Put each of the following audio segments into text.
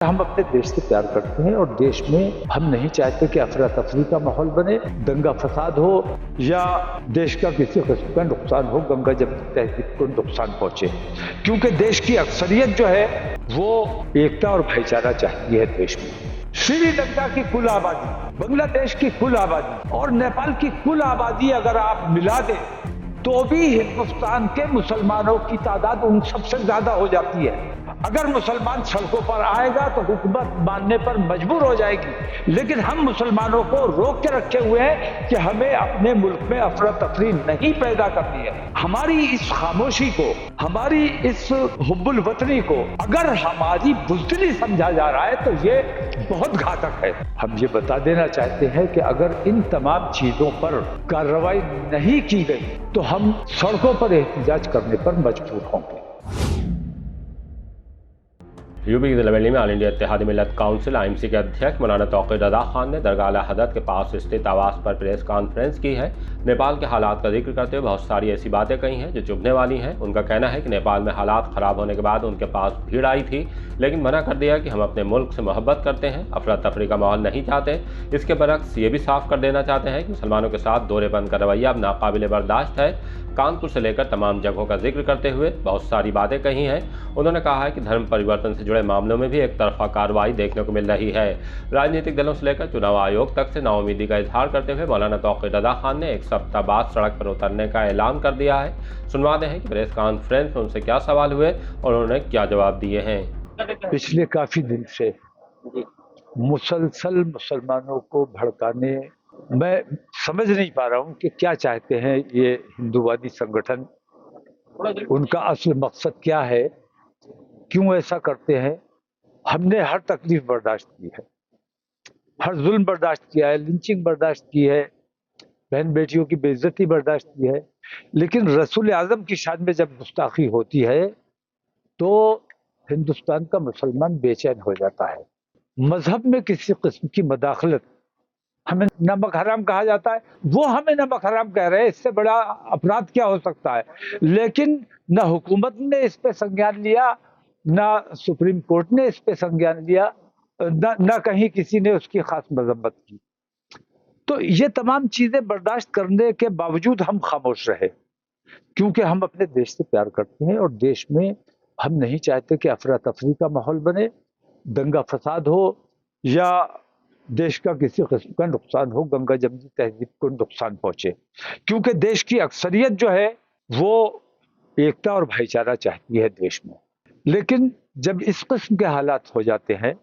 हम अपने देश से प्यार करते हैं और देश में हम नहीं चाहते कि अफरा तफरी का माहौल बने, दंगा फसाद हो या देश का किसी किस्म का नुकसान हो, गंगा जमुनी तहजीब को नुकसान पहुंचे। क्योंकि देश की अक्सरियत जो है वो एकता और भाईचारा चाहती है देश में। श्रीलंका की कुल आबादी, बांग्लादेश की कुल आबादी और नेपाल की कुल आबादी अगर आप मिला दें तो भी हिंदुस्तान के मुसलमानों की तादाद उन सबसे ज्यादा हो जाती है। अगर मुसलमान सड़कों पर आएगा तो हुकूमत मानने पर मजबूर हो जाएगी, लेकिन हम मुसलमानों को रोक के रखे हुए हैं कि हमें अपने मुल्क में अफरा तफरी नहीं पैदा करनी है। हमारी इस खामोशी को, हमारी इस हुब्बुल वतनी को अगर हमारी बुज़दिली समझा जा रहा है तो ये बहुत घातक है। हम ये बता देना चाहते हैं कि अगर इन तमाम चीजों पर कार्रवाई नहीं की गई तो हम सड़कों पर एहतजाज करने पर मजबूर होंगे। यूपी की दिलवली में ऑल इंडिया इत्तेहाद मिल्लत काउंसिल IMC के अध्यक्ष मौलाना तौक़ीर रज़ा खान ने दरगाह आला हज़रत के पास स्थित आवास पर प्रेस कॉन्फ्रेंस की है। नेपाल के हालात का जिक्र करते हुए बहुत सारी ऐसी बातें कही हैं जो चुभने वाली हैं। उनका कहना है कि नेपाल में हालात ख़राब होने के बाद उनके पास भीड़ आई थी, लेकिन मना कर दिया कि हम अपने मुल्क से मोहब्बत करते हैं, अफरा तफरी का माहौल नहीं चाहते। इसके बरक्स ये भी साफ कर देना चाहते हैं कि मुसलमानों के साथ दोहरेपन का रवैया अब नाकाबिले बर्दाश्त है। कानपुर से लेकर तमाम जगहों का जिक्र करते हुए बहुत सारी बातें कही हैं। उन्होंने कहा है कि धर्म परिवर्तन से जुड़े मामलों में भी एक तरफा कार्रवाई देखने को मिल रही है। राजनीतिक दलों से लेकर चुनाव आयोग तक से नाउमीदी का इजहार करते हुए मौलाना तौक़ीर रज़ा खान ने एक सप्ताह बाद सड़क पर उतरने का ऐलान कर दिया है। सुनवाते हैं कि प्रेस कॉन्फ्रेंस में उनसे क्या सवाल हुए और उन्होंने क्या जवाब दिए हैं। पिछले काफी दिन से मुसलसल मुसलमानों को भड़काने, मैं समझ नहीं पा रहा हूं कि क्या चाहते हैं ये हिंदूवादी संगठन, उनका असल मकसद क्या है, क्यों ऐसा करते हैं। हमने हर तकलीफ बर्दाश्त की है, हर जुल्म बर्दाश्त किया है, लिंचिंग बर्दाश्त की है, बहन बेटियों की बेइज्जती बर्दाश्त की है, लेकिन रसूल आजम की शान में जब गुस्ताखी होती है तो हिंदुस्तान का मुसलमान बेचैन हो जाता है। मजहब में किसी किस्म की मदाखलत, हमें नमक हराम कहा जाता है, वो हमें नमक हराम कह रहे हैं, इससे बड़ा अपराध क्या हो सकता है। लेकिन न हुकूमत ने इस पे संज्ञान लिया, न सुप्रीम कोर्ट ने इस पे संज्ञान लिया, न कहीं किसी ने उसकी खास मजम्मत की। तो ये तमाम चीजें बर्दाश्त करने के बावजूद हम खामोश रहे, क्योंकि हम अपने देश से प्यार करते हैं और देश में हम नहीं चाहते कि अफरा तफरी का माहौल बने, दंगा फसाद हो या देश का किसी किस्म का नुकसान हो, गंगा जमुनी तहजीब को नुकसान पहुंचे। क्योंकि देश की अक्सरियत जो है वो एकता और भाईचारा चाहती है देश में। लेकिन जब इस किस्म के हालात हो जाते हैं,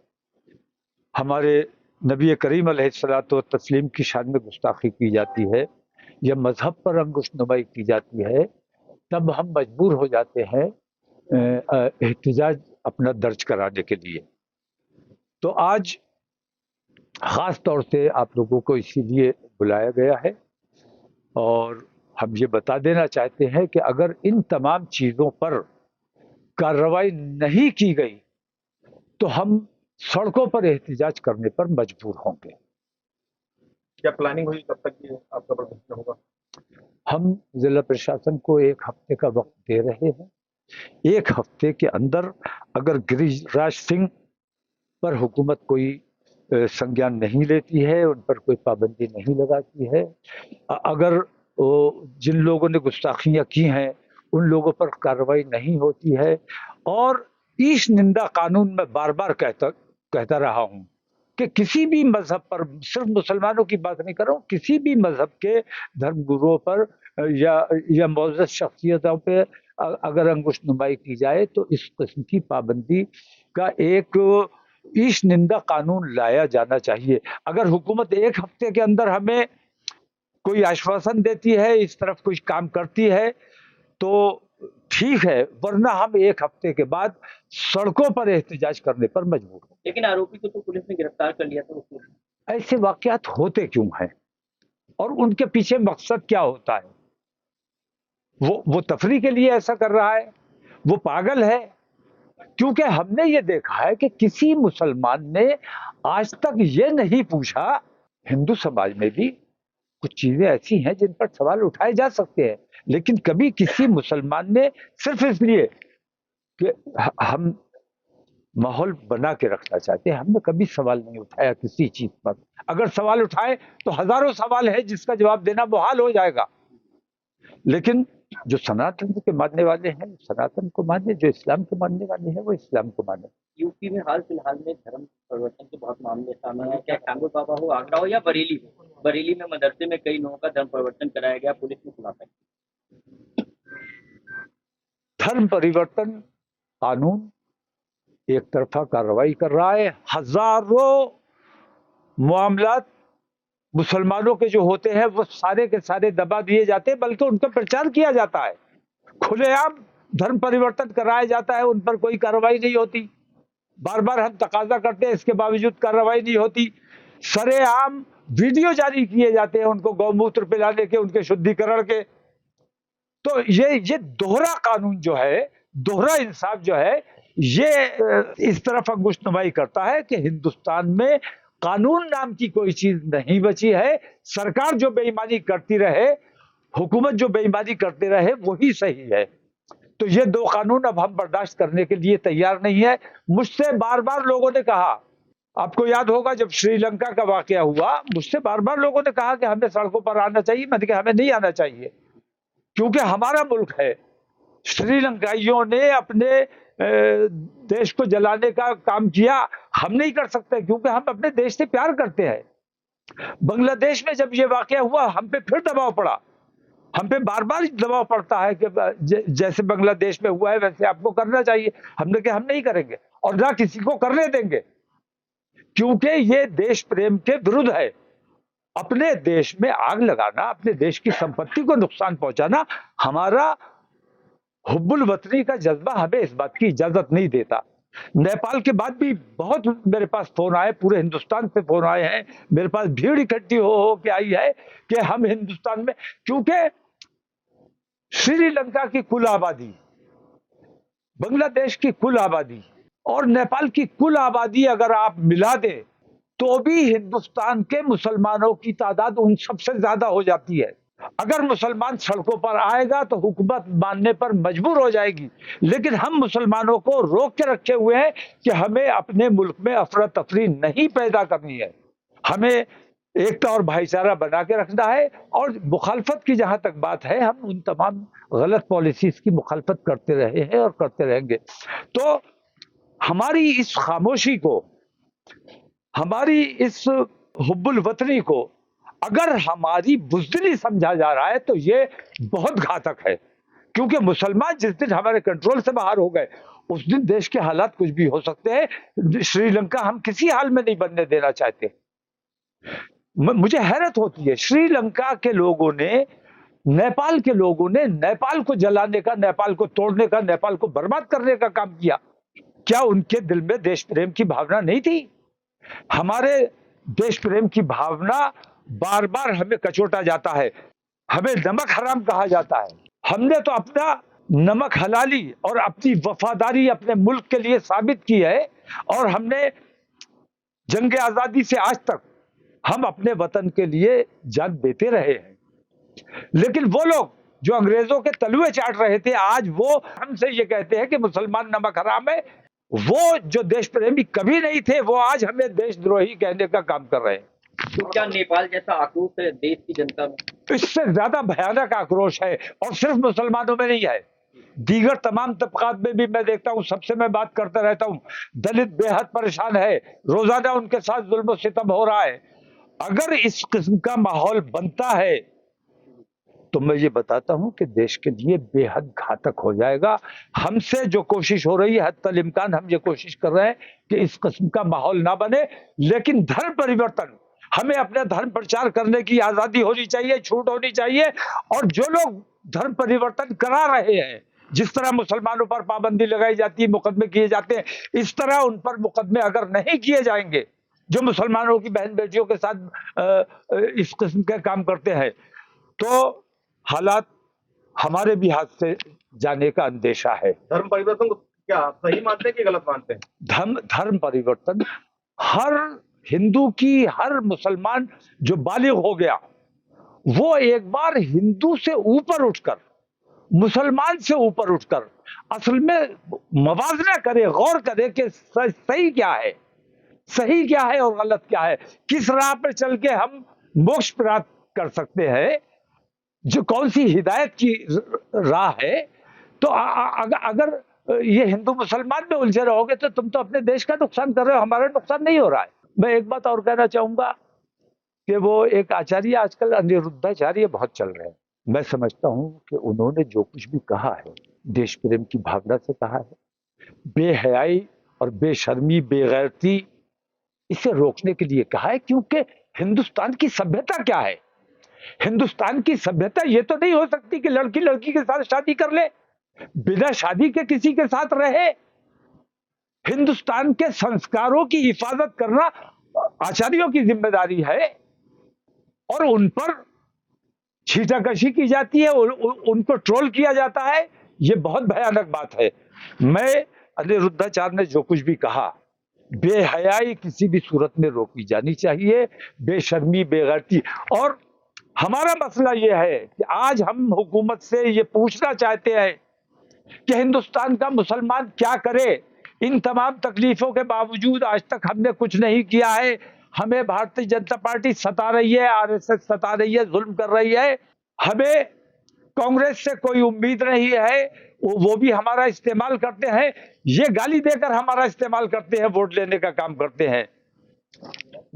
हमारे नबी करीम अलैहिस्सलातु तस्लीम की शान में गुस्ताखी की जाती है या मजहब पर अंगुश नुमाई की जाती है, तब हम मजबूर हो जाते हैं एहतिजाज अपना दर्ज कराने के लिए। तो आज खास तौर से आप लोगों को इसीलिए बुलाया गया है और हम ये बता देना चाहते हैं कि अगर इन तमाम चीजों पर कार्रवाई नहीं की गई तो हम सड़कों पर एहतिजाज करने पर मजबूर होंगे। क्या प्लानिंग हुई, कब तक ये आपका प्रदर्शन होगा? हम जिला प्रशासन को 1 हफ्ते का वक्त दे रहे हैं। 1 हफ्ते के अंदर अगर गिरिराज सिंह पर हुकूमत कोई संज्ञान नहीं लेती है, उन पर कोई पाबंदी नहीं लगाती है, अगर जिन लोगों ने गुस्ताखियां की हैं उन लोगों पर कार्रवाई नहीं होती है, और ईश निंदा कानून में बार बार कहता रहा हूं कि किसी भी मजहब पर, सिर्फ मुसलमानों की बात नहीं कर रहा हूं, किसी भी मजहब के धर्मगुरुओं पर या मौजूद शख्सियतों पे अगर अंगुश नुमाई की जाए तो इस किस्म की पाबंदी का एक ईश निंदा कानून लाया जाना चाहिए। अगर हुकूमत 1 हफ्ते के अंदर हमें कोई आश्वासन देती है, इस तरफ कुछ काम करती है तो ठीक है, वरना हम 1 हफ्ते के बाद सड़कों पर एहतिजाज करने पर मजबूर हैं। लेकिन आरोपी को तो पुलिस ने गिरफ्तार कर लिया था उसमें। ऐसे वाकयात होते क्यों हैं और उनके पीछे मकसद क्या होता है? वो तफरी के लिए ऐसा कर रहा है, वो पागल है। क्योंकि हमने ये देखा है कि किसी मुसलमान ने आज तक ये नहीं पूछा, हिंदू समाज में भी कुछ चीजें ऐसी हैं जिन पर सवाल उठाए जा सकते हैं, लेकिन कभी किसी मुसलमान ने सिर्फ इसलिए कि हम माहौल बना के रखना चाहते हैं। हमने कभी सवाल नहीं उठाया किसी चीज पर। अगर सवाल उठाए तो हजारों सवाल है जिसका जवाब देना मुहाल हो जाएगा। लेकिन जो सनातन के मानने वाले हैं सनातन को माने, जो इस्लाम के मानने वाले हैं वो इस्लाम को माने। यूपी में हाल फिलहाल में धर्म परिवर्तन के बहुत मामले सामने आए, क्या कांगो बाबा हो, आगरा हो या बरेली हो। बरेली में मदरसे में कई लोगों का धर्म परिवर्तन कराया गया, पुलिस ने खुलासा किया। धर्म परिवर्तन कानून एक तरफा कार्रवाई कर रहा है। हजारों मामलात मुसलमानों के जो होते हैं वो सारे के सारे दबा दिए जाते हैं, बल्कि उनका प्रचार किया जाता है। खुलेआम धर्म परिवर्तन कराया जाता है, उन पर कोई कार्रवाई नहीं होती। बार बार हम तकाजा करते हैं, इसके बावजूद कार्रवाई नहीं होती। सरेआम वीडियो जारी किए जाते हैं उनको गौमूत्र पिलाने के, उनके शुद्धिकरण के। तो ये दोहरा कानून जो है, दोहरा इंसाफ जो है, ये इस तरफ अंगुशनुमाई करता है कि हिंदुस्तान में कानून नाम की कोई चीज नहीं बची है। सरकार जो बेईमानी करती रहे, हुकूमत जो बेईमानी करते रहे, वही सही है। तो ये दो कानून अब हम बर्दाश्त करने के लिए तैयार नहीं है। मुझसे बार बार लोगों ने कहा, आपको याद होगा जब श्रीलंका का वाकया हुआ, मुझसे बार बार लोगों ने कहा कि हमें सड़कों पर आना चाहिए। मैंने कहा हमें नहीं आना चाहिए, क्योंकि हमारा मुल्क है। श्रीलंकाइयों ने अपने देश को जलाने का काम किया, हम नहीं कर सकते, क्योंकि हम अपने देश से प्यार करते हैं। बांग्लादेश में जब ये वाकया हुआ, हम पे फिर दबाव पड़ा। हम पे बार बार दबाव पड़ता है कि जैसे बांग्लादेश में हुआ है वैसे आपको करना चाहिए। हमने कहा हम नहीं करेंगे और ना किसी को करने देंगे, क्योंकि ये देश प्रेम के विरुद्ध है। अपने देश में आग लगाना, अपने देश की संपत्ति को नुकसान पहुंचाना, हमारा हुब्बुल वतनी का जज्बा हमें इस बात की इजाजत नहीं देता। नेपाल के बाद भी बहुत मेरे पास फोन आए, पूरे हिंदुस्तान से फोन आए हैं। मेरे पास भीड़ इकट्ठी हो के आई है कि हम हिंदुस्तान में, क्योंकि श्रीलंका की कुल आबादी, बांग्लादेश की कुल आबादी और नेपाल की कुल आबादी अगर आप मिला दें तो भी हिंदुस्तान के मुसलमानों की तादाद उन सबसे ज्यादा हो जाती है। अगर मुसलमान सड़कों पर आएगा तो हुकूमत मानने पर मजबूर हो जाएगी। लेकिन हम मुसलमानों को रोक के रखे हुए हैं कि हमें अपने मुल्क में अफरा तफरी नहीं पैदा करनी है। हमें एकता और भाईचारा बना के रखना है। और मुखालफत की जहां तक बात है, हम उन तमाम गलत पॉलिसीज की मुखालफत करते रहे हैं और करते रहेंगे। तो हमारी इस खामोशी को, हमारी इस हुब्बुल वतनी को अगर हमारी बुज़दिली समझा जा रहा है तो ये बहुत घातक है। क्योंकि मुसलमान जिस दिन हमारे कंट्रोल से बाहर हो गए, उस दिन देश के हालात कुछ भी हो सकते हैं। श्रीलंका हम किसी हाल में नहीं बनने देना चाहते। मुझे हैरत होती है, श्रीलंका के लोगों ने, नेपाल के लोगों ने नेपाल को जलाने का, नेपाल को तोड़ने का, नेपाल को बर्बाद करने का काम किया। क्या उनके दिल में देश प्रेम की भावना नहीं थी? हमारे देश प्रेम की भावना बार बार हमें कचोटा जाता है, हमें नमक हराम कहा जाता है। हमने तो अपना नमक हलाली और अपनी वफादारी अपने मुल्क के लिए साबित की है। और हमने जंग आजादी से आज तक हम अपने वतन के लिए जान देते रहे हैं। लेकिन वो लोग जो अंग्रेजों के तलुए चाट रहे थे, आज वो हमसे ये कहते हैं कि मुसलमान नमक हराम है। वो जो देश प्रेमी कभी नहीं थे, वो आज हमें देशद्रोही कहने का काम कर रहे हैं। तो क्या नेपाल जैसा आक्रोश है देश की जनता में? इससे ज्यादा भयानक आक्रोश है, और सिर्फ मुसलमानों में नहीं है, दीगर तमाम तबकात में भी मैं देखता हूं। सबसे मैं बात करता रहता हूं, दलित बेहद परेशान है, रोजाना उनके साथ जुल्म और सितम हो रहा है। अगर इस किस्म का माहौल बनता है तो मैं ये बताता हूं कि देश के लिए बेहद घातक हो जाएगा। हमसे जो कोशिश हो रही है, हत्तल इम्कान हम ये कोशिश कर रहे हैं कि इस किस्म का माहौल ना बने। लेकिन धर्म परिवर्तन, हमें अपना धर्म प्रचार करने की आजादी होनी चाहिए, छूट होनी चाहिए। और जो लोग धर्म परिवर्तन करा रहे हैं, जिस तरह मुसलमानों पर पाबंदी लगाई जाती है, मुकदमे किए जाते हैं, इस तरह उन पर मुकदमे अगर नहीं किए जाएंगे जो मुसलमानों की बहन बेटियों के साथ इस किस्म के काम करते हैं, तो हालात हमारे भी हाथ से जाने का अंदेशा है। धर्म परिवर्तन को क्या आप सही मानते हैं कि गलत मानते हैं? धर्म परिवर्तन, हर हिंदू की, हर मुसलमान जो बालिग हो गया, वो एक बार हिंदू से ऊपर उठकर मुसलमान से ऊपर उठकर असल में मवाजना करे, गौर करे कि सही क्या है, सही क्या है और गलत क्या है, किस राह पर चल के हम मोक्ष प्राप्त कर सकते हैं, जो कौन सी हिदायत की राह है। तो अगर ये हिंदू मुसलमान में उलझे रहोगे तो तुम तो अपने देश का नुकसान कर रहे हो, हमारा नुकसान नहीं हो रहा है। मैं एक बात और कहना चाहूंगा कि वो एक आचार्य आजकल अनिरुद्धाचार्य बहुत चल रहे हैं। मैं समझता हूं कि उन्होंने जो कुछ भी कहा है देश प्रेम की भावना से कहा है, बेहयाई और बेशर्मी बेगैरती इसे रोकने के लिए कहा है, क्योंकि हिंदुस्तान की सभ्यता क्या है, हिंदुस्तान की सभ्यता ये तो नहीं हो सकती कि लड़की लड़की के साथ शादी कर ले, बिना शादी के किसी के साथ रहे। हिंदुस्तान के संस्कारों की हिफाजत करना आचार्यों की जिम्मेदारी है और उन पर छीटाकशी की जाती है, उनको ट्रोल किया जाता है। ये बहुत भयानक बात है। मैं अनिरुद्धाचार्य ने जो कुछ भी कहा, बेहयाई किसी भी सूरत में रोकी जानी चाहिए, बेशर्मी बेगैरती। और हमारा मसला यह है कि आज हम हुकूमत से ये पूछना चाहते हैं कि हिंदुस्तान का मुसलमान क्या करे। इन तमाम तकलीफों के बावजूद आज तक हमने कुछ नहीं किया है। हमें भारतीय जनता पार्टी सता रही है, आरएसएस सता रही है, जुल्म कर रही है। हमें कांग्रेस से कोई उम्मीद नहीं है, वो भी हमारा इस्तेमाल करते हैं, ये गाली देकर हमारा इस्तेमाल करते हैं, वोट लेने का काम करते हैं।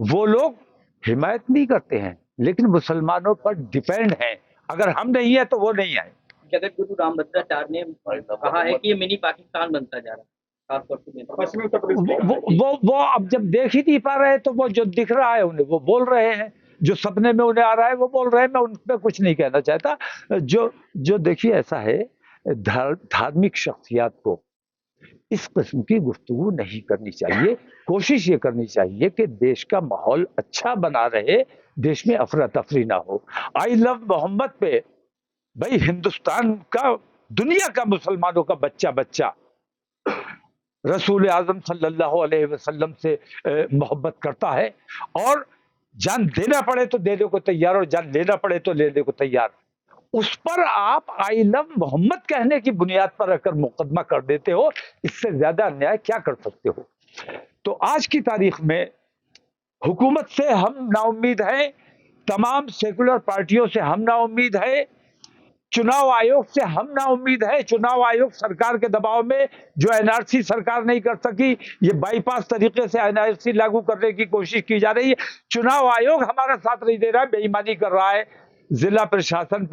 वो लोग हिमायत नहीं करते हैं लेकिन मुसलमानों पर डिपेंड है। अगर हम नहीं है तो वो नहीं है। जगत गुरु रामभद्राचार्य ने कहा है कि ये मिनी पाकिस्तान बनता जा रहा है, खासतौर से पश्चिमी उत्तर प्रदेश वो अब जब देख ही नहीं पा रहे तो वो जो दिख रहा है उन्हें वो बोल रहे हैं, जो सपने में उन्हें आ रहा है वो बोल रहे हैं। मैं उन पर कुछ नहीं कहना चाहता। जो देखिए ऐसा है, धार्मिक शख्सियत को इस किस्म की गुफ्तगू नहीं करनी चाहिए। कोशिश ये करनी चाहिए कि देश का माहौल अच्छा बना रहे, देश में अफरा तफरी ना हो। आई लव मोहम्मद पे भाई हिंदुस्तान का, दुनिया का मुसलमानों का बच्चा बच्चा रसूल आजम सल्लल्लाहु अलैहि वसल्लम से मोहब्बत करता है और जान देना पड़े तो देने को तैयार और जान लेना पड़े तो लेने को तैयार। उस पर आप आई लव मोहम्मद कहने की बुनियाद पर रखकर मुकदमा कर देते हो, इससे ज्यादा अन्याय क्या कर सकते हो। तो आज की तारीख में हुकूमत से हम नाउम्मीद हैं, तमाम सेकुलर पार्टियों से हम नाउम्मीद हैं, चुनाव आयोग से हम नाउम्मीद है। चुनाव आयोग सरकार के दबाव में जो एनआरसी सरकार नहीं कर सकी, ये बाईपास तरीके से एनआरसी लागू करने की कोशिश की जा रही है। चुनाव आयोग हमारा साथ नहीं दे रहा है, बेईमानी कर रहा है। जिला प्रशासन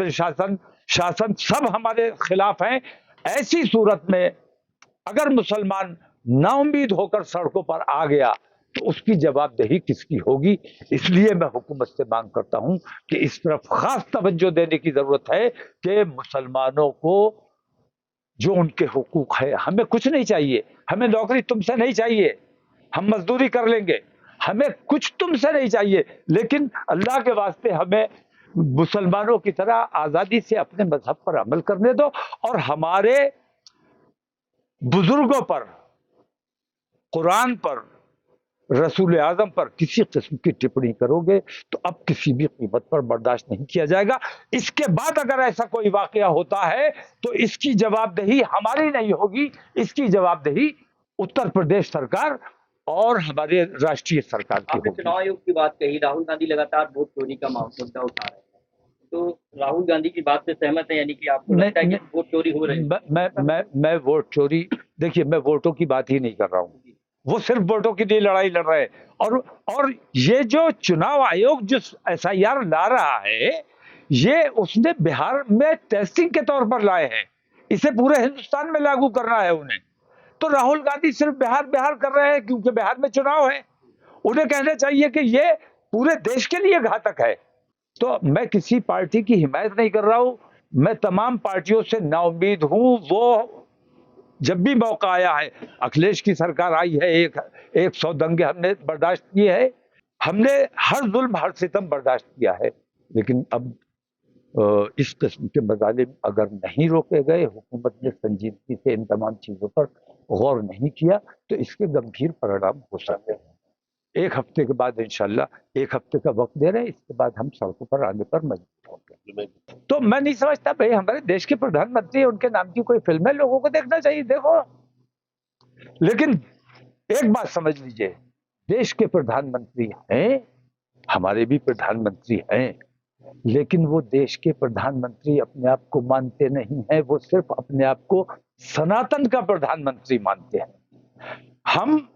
शासन सब हमारे खिलाफ हैं। ऐसी सूरत में अगर मुसलमान नाउम्मीद होकर सड़कों पर आ गया तो उसकी जवाबदेही किसकी होगी। इसलिए मैं हुकूमत से मांग करता हूं कि इस तरफ खास तवज्जो देने की जरूरत है कि मुसलमानों को जो उनके हुकूक है, हमें कुछ नहीं चाहिए, हमें नौकरी तुमसे नहीं चाहिए, हम मजदूरी कर लेंगे, हमें कुछ तुमसे नहीं चाहिए, लेकिन अल्लाह के वास्ते हमें मुसलमानों की तरह आजादी से अपने मजहब पर अमल करने दो। और हमारे बुजुर्गों पर, कुरान पर, रसूल आजम पर किसी किस्म की टिप्पणी करोगे तो अब किसी भी कीमत पर बर्दाश्त नहीं किया जाएगा। इसके बाद अगर ऐसा कोई वाकया होता है तो इसकी जवाबदेही हमारी नहीं होगी, इसकी जवाबदेही उत्तर प्रदेश सरकार और हमारे राष्ट्रीय सरकार की होगी। चुनाव आयोग की बात कही, राहुल गांधी लगातार वोट चोरी का मुद्दा उठा रहे हैं, तो राहुल गांधी की बात से सहमत है, यानी कि आपको लगता है कि वोट चोरी हो रही है? मैं वोट चोरी, देखिए मैं वोटों की बात ही नहीं कर रहा हूँ, वो सिर्फ वोटों के लिए लड़ाई लड़ रहे हैं। और ये जो चुनाव आयोग जो एसआईआर ला रहा है, ये उसने बिहार में टेस्टिंग के तौर पर लाए हैं, इसे पूरे हिंदुस्तान में लागू करना है उन्हें। तो राहुल गांधी सिर्फ बिहार कर रहे हैं क्योंकि बिहार में चुनाव है। उन्हें कहना चाहिए कि ये पूरे देश के लिए घातक है। तो मैं किसी पार्टी की हिमायत नहीं कर रहा हूं, मैं तमाम पार्टियों से नाउम्मीद हूं। वो जब भी मौका आया है, अखिलेश की सरकार आई है, 100 दंगे हमने बर्दाश्त किए हैं, हमने हर जुल्म हर सितम बर्दाश्त किया है, लेकिन अब इस किस्म के मजालिम अगर नहीं रोके गए, हुकूमत ने संजीदगी से इन तमाम चीजों पर गौर नहीं किया तो इसके गंभीर परिणाम हो सकते हैं। एक हफ्ते के बाद इंशाल्लाह, एक हफ्ते का वक्त दे रहे हैं, इसके बाद हम सड़कों पर आने पर मजबूर होंगे। तो मैं नहीं समझता भाई, हमारे देश के प्रधानमंत्री, उनके नाम की कोई फिल्म है, लोगों को देखना चाहिए, देखो। लेकिन एक बात समझ लीजिए, देश के प्रधानमंत्री हैं, हमारे भी प्रधानमंत्री हैं, लेकिन वो देश के प्रधानमंत्री अपने आप को मानते नहीं हैं, वो सिर्फ अपने आप को सनातन का प्रधानमंत्री मानते हैं। हम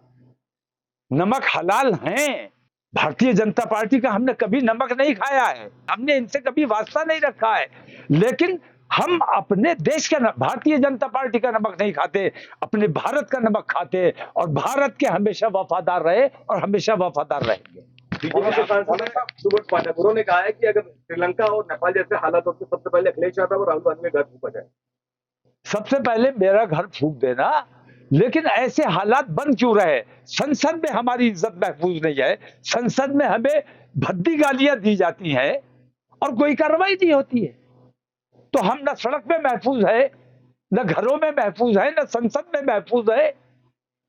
नमक हलाल हैं, भारतीय जनता पार्टी का हमने कभी नमक नहीं खाया है, हमने इनसे कभी वास्ता नहीं रखा है, लेकिन हम अपने देश का, भारतीय जनता पार्टी का नमक नहीं खाते, अपने भारत का नमक खाते, और भारत के हमेशा वफादार रहे और हमेशा वफादार रहेंगे। बीजेपी के सांसद सुब्रत पाठक ने कहा है कि अगर श्रीलंका और नेपाल जैसे हालात होते, सबसे पहले अखिलेश यादव और राहुल गांधी का घर फूका जाए। सबसे पहले मेरा घर फूक देना, लेकिन ऐसे हालात बन क्यों रहे? संसद में हमारी इज्जत महफूज नहीं है, संसद में हमें भद्दी गालियां दी जाती हैं और कोई कार्रवाई नहीं होती है। तो हम न सड़क में महफूज है, न घरों में महफूज है, न संसद में महफूज है।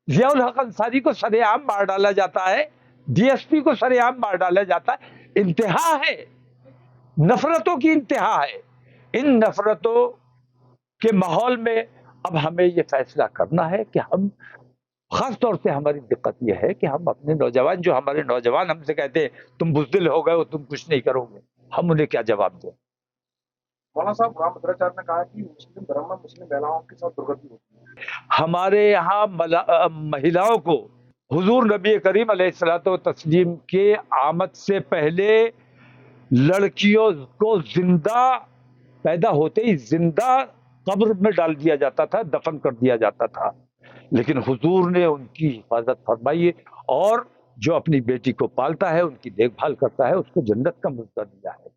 जियाउल हक अंसारी को सरेआम मार डाला जाता है, डीएसपी को सरेआम मार डाला जाता है। इंतहा है, नफरतों की इंतहा है। इन नफरतों के माहौल में अब हमें ये फैसला करना है कि हम, खास तौर से हमारी दिक्कत यह है कि हम अपने नौजवान, जो हमारे नौजवान हमसे कहते हैं तुम बुज़दिल हो गए हो, तुम कुछ नहीं करोगे, हम उन्हें क्या जवाब दें? मौलाना साहब, रामभद्राचार्य ने कहा कि मुस्लिम धर्म में मुस्लिम महिलाओं के साथ दुर्गति होती है। हमारे यहाँ महिलाओं को हुजूर नबी करीम अलैहिस्सलातो तस्लीम के आमद से पहले लड़कियों को जिंदा, पैदा होते ही जिंदा कब्र में डाल दिया जाता था, दफन कर दिया जाता था। लेकिन हुजूर ने उनकी हिफाजत फरमाई है, और जो अपनी बेटी को पालता है, उनकी देखभाल करता है, उसको जन्नत का मुद्दा दिया है।